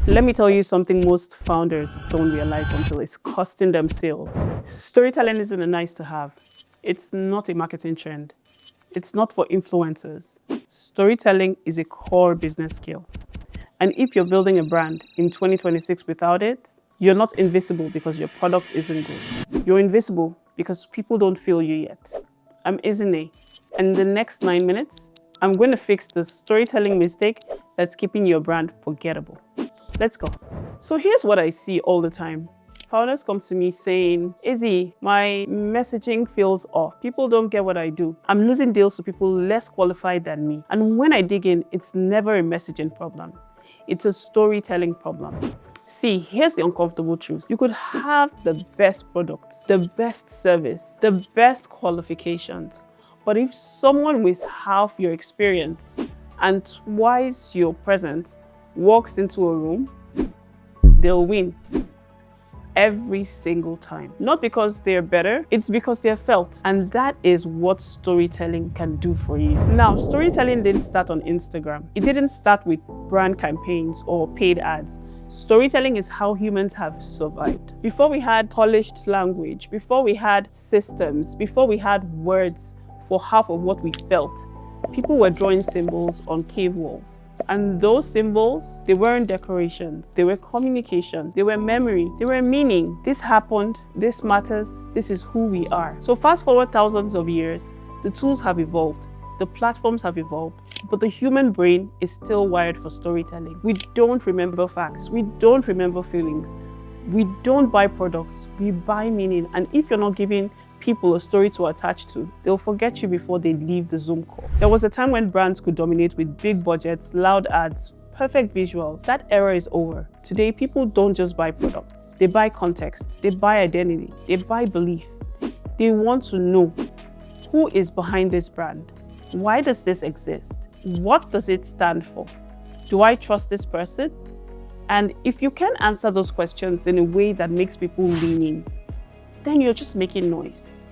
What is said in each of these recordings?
Let me tell you something most founders don't realize until it's costing them sales. Storytelling isn't a nice to have. It's not a marketing trend. It's not for influencers. Storytelling is a core business skill. And if you're building a brand in 2026 without it, you're not invisible because your product isn't good. You're invisible because people don't feel you yet. I'm Ezykane, and in the next 9 minutes, I'm going to fix the storytelling mistake that's keeping your brand forgettable. Let's go. So here's what I see all the time. Founders come to me saying, Izzy, my messaging feels off. People don't get what I do. I'm losing deals to people less qualified than me. And when I dig in, it's never a messaging problem. It's a storytelling problem. See, here's the uncomfortable truth. You could have the best products, the best service, the best qualifications. But if someone with half your experience and twice your presence walks into a room, they'll win every single time. Not because they're better, it's because they're felt. And that is what storytelling can do for you. Now, storytelling didn't start on Instagram. It didn't start with brand campaigns or paid ads. Storytelling is how humans have survived. Before we had polished language, before we had systems, before we had words for half of what we felt, people were drawing symbols on cave walls. And those symbols, they weren't decorations, they were communication, they were memory, they were meaning. This happened, this matters, this is who we are. So fast forward thousands of years, the tools have evolved, the platforms have evolved, but the human brain is still wired for storytelling. We don't remember facts, we don't remember feelings, we don't buy products, we buy meaning. And if you're not giving people a story to attach to, they'll forget you before they leave the Zoom call. There was a time when brands could dominate with big budgets, loud ads, perfect visuals. That era is over. Today, people don't just buy products. They buy context, they buy identity, they buy belief. They want to know who is behind this brand. Why does this exist? What does it stand for? Do I trust this person? And if you can answer those questions in a way that makes people lean in, then you're just making noise.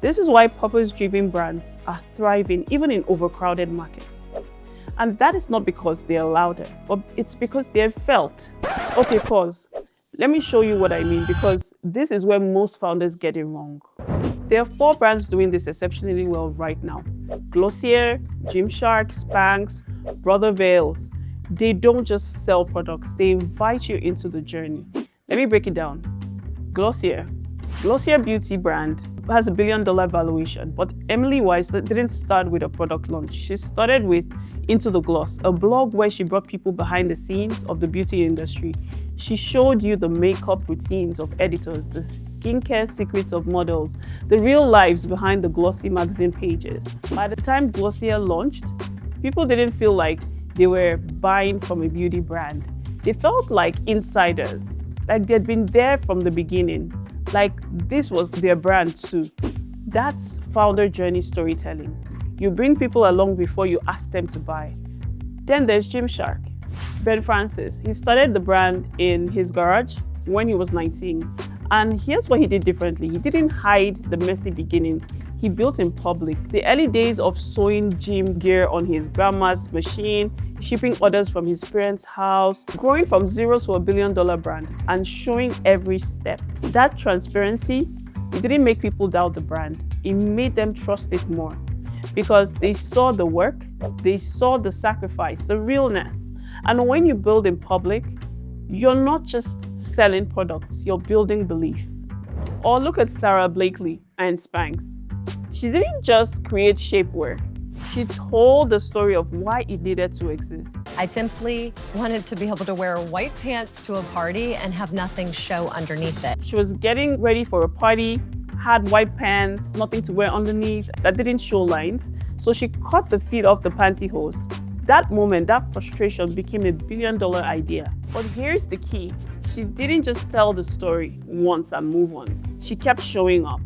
This is why purpose-driven brands are thriving even in overcrowded markets. And that is not because they're louder, but it's because they're felt. Okay, pause. Let me show you what I mean, because this is where most founders get it wrong. There are 4 brands doing this exceptionally well right now. Glossier, Gymshark, Spanx, Brother Veils. They don't just sell products, they invite you into the journey. Let me break it down. Glossier beauty brand has $1 billion valuation, but Emily Weiss didn't start with a product launch. She started with Into the Gloss, a blog where she brought people behind the scenes of the beauty industry. She showed you the makeup routines of editors, the skincare secrets of models, the real lives behind the glossy magazine pages. By the time Glossier launched, people didn't feel like they were buying from a beauty brand. They felt like insiders, like they'd been there from the beginning, like this was their brand too. That's founder journey storytelling. You bring people along before you ask them to buy. Then there's Gymshark. Ben Francis, he started the brand in his garage when he was 19. And here's what he did differently. He didn't hide the messy beginnings. He built in public. The early days of sewing gym gear on his grandma's machine, shipping orders from his parents' house, growing from zero to $1 billion brand, and showing every step. That transparency, it didn't make people doubt the brand. It made them trust it more because they saw the work, they saw the sacrifice, the realness. And when you build in public, you're not just selling products, you're building belief. Or look at Sarah Blakely and Spanx. She didn't just create shapewear. She told the story of why it needed to exist. I simply wanted to be able to wear white pants to a party and have nothing show underneath it. She was getting ready for a party, had white pants, nothing to wear underneath that didn't show lines. So she cut the feet off the pantyhose. That moment, that frustration became a $1 billion idea. But here's the key. She didn't just tell the story once and move on. She kept showing up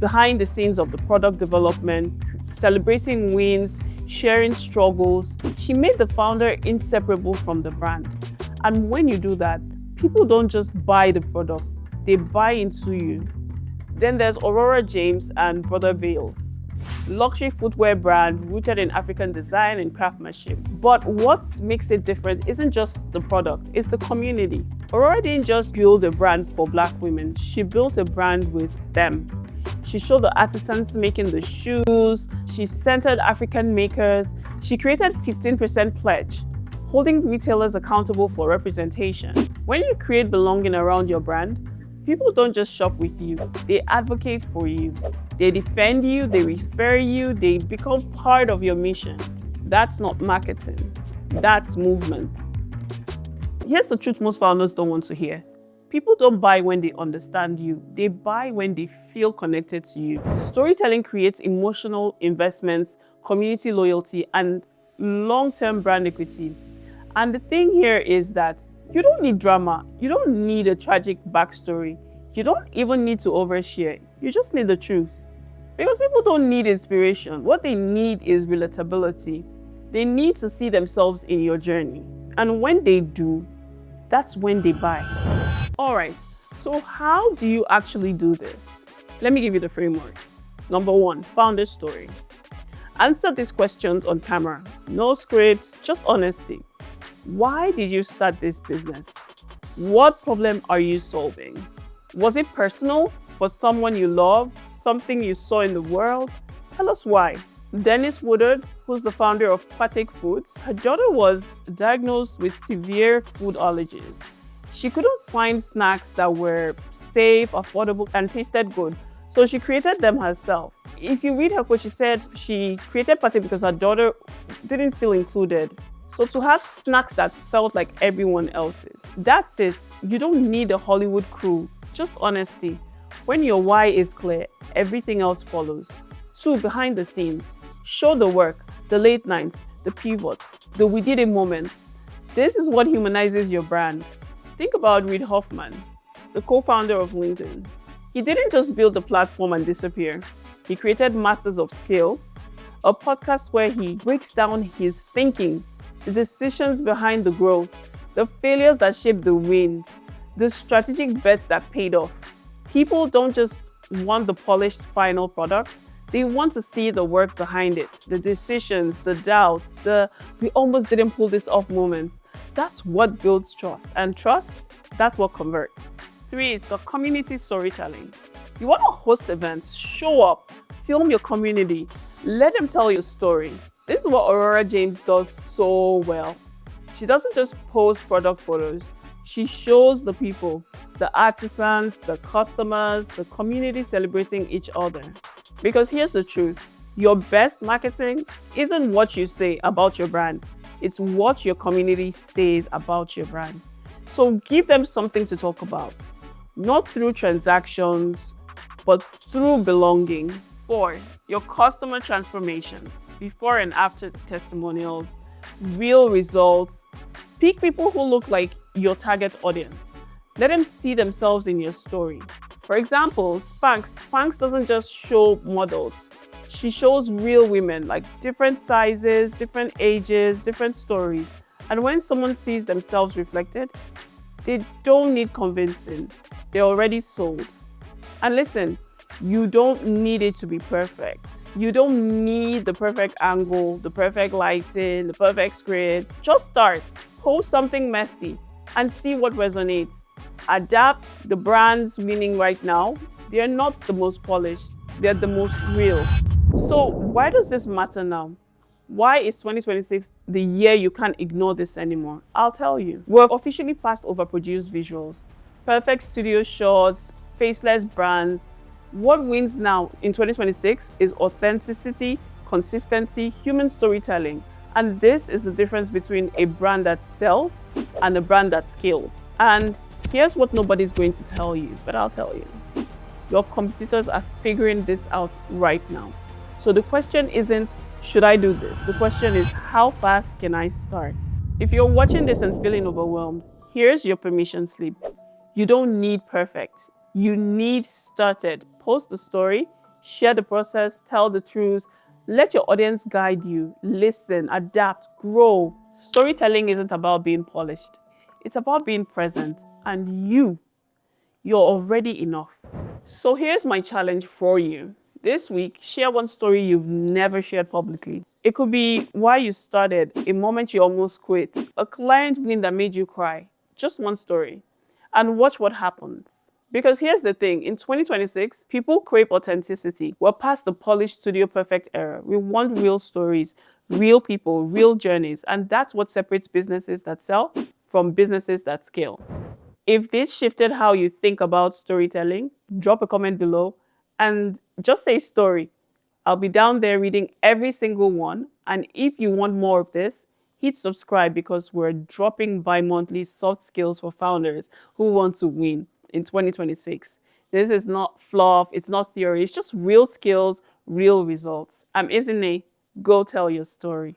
behind the scenes of the product development, celebrating wins, sharing struggles. She made the founder inseparable from the brand. And when you do that, people don't just buy the product, they buy into you. Then there's Aurora James and Brother Veils. luxury footwear brand rooted in African design and craftsmanship. But what makes it different isn't just the product, it's the community. Aurora didn't just build a brand for Black women, she built a brand with them. She showed the artisans making the shoes, she centered African makers, she created 15% pledge, holding retailers accountable for representation. When you create belonging around your brand, people don't just shop with you, they advocate for you. They defend you, they refer you, they become part of your mission. That's not marketing, that's movement. Here's the truth most founders don't want to hear. People don't buy when they understand you, they buy when they feel connected to you. Storytelling creates emotional investments, community loyalty, and long-term brand equity. And the thing here is that you don't need drama, you don't need a tragic backstory, you don't even need to overshare, you just need the truth. Because people don't need inspiration, what they need is relatability. They need to see themselves in your journey. And when they do, that's when they buy. All right, so how do you actually do this? Let me give you the framework. Number 1, founder story. Answer these questions on camera. No scripts, just honesty. Why did you start this business? What problem are you solving? Was it personal, for someone you love, something you saw in the world? Tell us why. Dennis Woodard, who's the founder of Patek Foods, her daughter was diagnosed with severe food allergies. She couldn't find snacks that were safe, affordable, and tasted good, so she created them herself. If you read her quote, she said she created Patek because her daughter didn't feel included. So to have snacks that felt like everyone else's. That's it. You don't need a Hollywood crew, just honesty. When your why is clear, everything else follows. 2, behind the scenes. Show the work, the late nights, the pivots, the we did it moments. This is what humanizes your brand. Think about Reid Hoffman, the co-founder of LinkedIn. He didn't just build the platform and disappear. He created Masters of Scale, a podcast where he breaks down his thinking, the decisions behind the growth, the failures that shaped the wins, the strategic bets that paid off. People don't just want the polished final product, they want to see the work behind it, the decisions, the doubts, the we almost didn't pull this off moments. That's what builds trust, and trust, that's what converts. 3 is the community storytelling. You want to host events, show up, film your community, let them tell your story. This is what Aurora James does so well. She doesn't just post product photos. She shows the people, the artisans, the customers, the community celebrating each other. Because here's the truth, your best marketing isn't what you say about your brand. It's what your community says about your brand. So give them something to talk about, not through transactions, but through belonging. 4, your customer transformations, before and after testimonials, real results. Pick people who look like your target audience. Let them see themselves in your story. For example, Spanx doesn't just show models. She shows real women, like different sizes, different ages, different stories. And when someone sees themselves reflected, they don't need convincing. They're already sold. And listen, you don't need it to be perfect. You don't need the perfect angle, the perfect lighting, the perfect script. Just start, post something messy, and see what resonates. Adapt. The brands winning right now, they're not the most polished, they're the most real. So why does this matter now? Why is 2026 the year you can't ignore this anymore? I'll tell you. We've officially passed overproduced visuals, perfect studio shots, faceless brands. What wins now in 2026 is authenticity, consistency, human storytelling. And this is the difference between a brand that sells and a brand that scales. And here's what nobody's going to tell you, but I'll tell you. Your competitors are figuring this out right now. So the question isn't, should I do this? The question is, how fast can I start? If you're watching this and feeling overwhelmed, here's your permission slip. You don't need perfect. You need started. Post the story, share the process, tell the truth, let your audience guide you, listen, adapt, grow. Storytelling isn't about being polished. It's about being present, and you're already enough. So here's my challenge for you. This week, share one story you've never shared publicly. It could be why you started, a moment you almost quit, a client win that made you cry. Just one story. And watch what happens. Because here's the thing, in 2026, people crave authenticity. We're past the polished studio perfect era. We want real stories, real people, real journeys. And that's what separates businesses that sell from businesses that scale. If this shifted how you think about storytelling, drop a comment below and just say story. I'll be down there reading every single one. And if you want more of this, hit subscribe because we're dropping bi-monthly soft skills for founders who want to win in 2026. This is not fluff, it's not theory, it's just real skills, real results. I'm Ezykane. Go tell your story.